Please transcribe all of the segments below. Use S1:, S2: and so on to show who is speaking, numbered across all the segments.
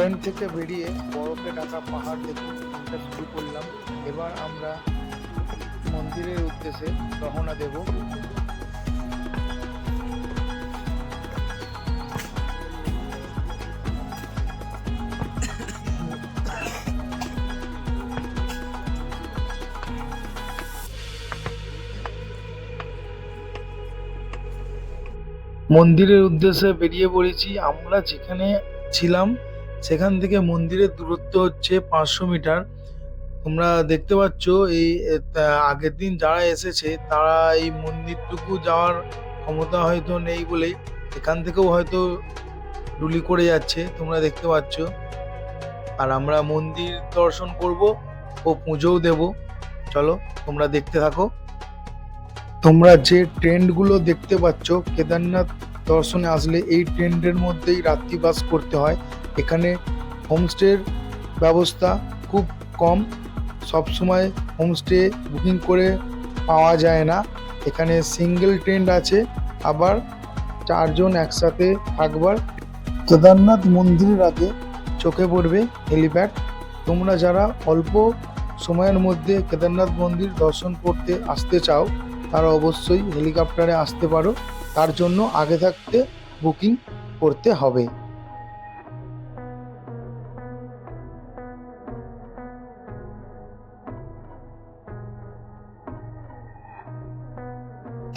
S1: Train থেকে বেরিয়ে বরফে ঢাকা পাহাড় দেখে আমরা শুরু করলাম। এবার আমরা মন্দিরের উদ্দেশ্যে রওনা দেব। মন্দিরের উদ্দেশ্যে বেরিয়ে পড়েছি। আমরা যেখানে ছিলাম সেখান থেকে মন্দিরের দূরত্ব হচ্ছে 500 মিটার। তোমরা দেখতে পাচ্ছ এই আগের দিন যারা এসেছে তারা এই মন্দিরটুকু যাওয়ার ক্ষমতা হয়তো নেই বলেই এখান থেকেও হয়তো ডুলি করে যাচ্ছে, তোমরা দেখতে পাচ্ছ। আর আমরা মন্দির দর্শন করব ও পুজোও দেব। চলো তোমরা দেখতে থাকো। তোমরা যে ট্রেন্ডগুলো দেখতে পাচ্ছ, কেদারনাথ দর্শনে আসলে এই ট্রেন্ডের মধ্যেই রাত্রিবাস করতে হয়। এখানে হোমস্টের ব্যবস্থা খুব কম, সবসময় হোমস্টে বুকিং করে পাওয়া যায় না। এখানে সিঙ্গেল ট্রেন্ড আছে, আবার 4 জন একসাথে থাকবার। কেদারনাথ মন্দিরের আগে চোখে পড়বে হেলিপ্যাড। তোমরা যারা অল্প সময়ের মধ্যে কেদারনাথ মন্দির দর্শন করতে আসতে চাও তারা অবশ্যই হেলিকপ্টারে আসতে পারো। তার জন্য আগে থাকতে বুকিং করতে হবে।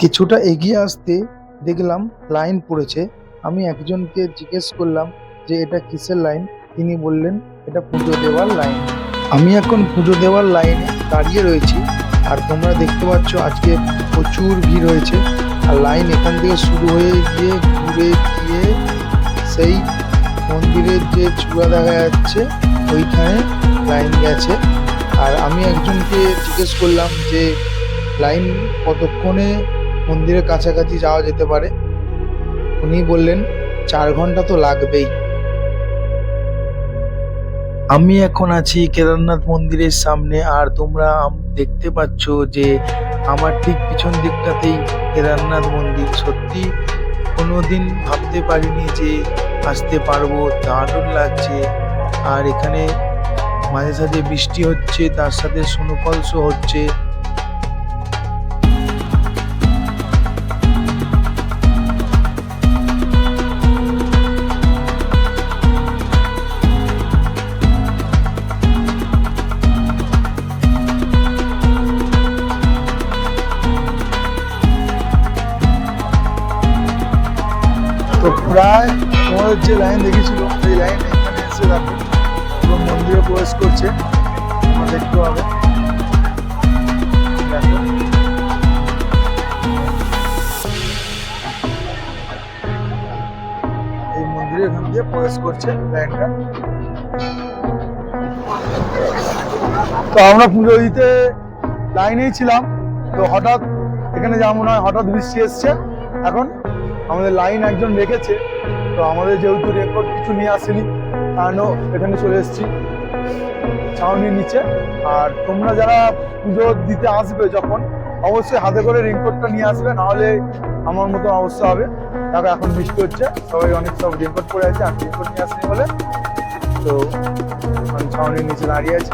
S1: কিছুটা এগিয়ে আসতে দেখলাম লাইন পড়েছে। আমি একজনকে জিজ্ঞেস করলাম যে এটা কিসের লাইন। তিনি বললেন এটা পুজো দেওয়ার লাইন। আমি এখন পুজো দেওয়ার লাইনে দাঁড়িয়ে রয়েছি। আর তোমরা দেখতে পাচ্ছ আজকে প্রচুর ভিড় হয়েছে। আর লাইন এখান থেকে শুরু হয়ে গিয়ে ঘুরে গিয়ে সেই মন্দিরের যে চূড়া দেখা যাচ্ছে ওইখানে লাইন গেছে। আর আমি একজনকে জিজ্ঞেস করলাম যে লাইন কতক্ষণে মন্দিরের কাছাকাছি যাওয়া যেতে পারে। উনি বললেন 4 ঘন্টা তো লাগবেই। আমি এখন আছি কেদারনাথ মন্দিরের সামনে। আর তোমরা দেখতে পাচ্ছ যে আমার ঠিক পিছন দিকটাতেই কেদারনাথ মন্দির। সত্যি কোনোদিন ভাবতে পারিনি যে আসতে পারবো, দারুণ লাগছে। আর এখানে মাঝে সাঝে বৃষ্টি হচ্ছে, তার সাথে স্নোফলসও হচ্ছে। তো প্রায় তোমাদের যে লাইন দেখেছিল সেই লাইন এখানে এসে দেখো পুরো মন্দিরে প্রবেশ করছে। তোমরা দেখতে পাবে, দেখো এই মন্দিরে এখান দিয়ে প্রবেশ করছে লাইনটা। তো আমরা পুজো দিতে লাইনেই ছিলাম। তো হঠাৎ এখানে যেমন হয় হঠাৎ বৃষ্টি এসছে। এখন আমাদের লাইন একজন রেখেছে, তো আমাদের যেহেতু রেকর্ড কিছু নিয়ে আসেনি কারণ এখানে চলে এসেছি ছাউনির নিচে। আর তোমরা যারা পুজো দিতে আসবে যখন অবশ্যই হাতে করে রেনকোটটা নিয়ে আসবে, নাহলে আমার মতো অবস্থা হবে। দেখো এখন বৃষ্টি হচ্ছে, সবাই অনেক সব রেনকোট পরে আছে, আর রেনকোট নিয়ে আসেনি বলে তো আমি ছাউনির নিচে দাঁড়িয়ে আছি।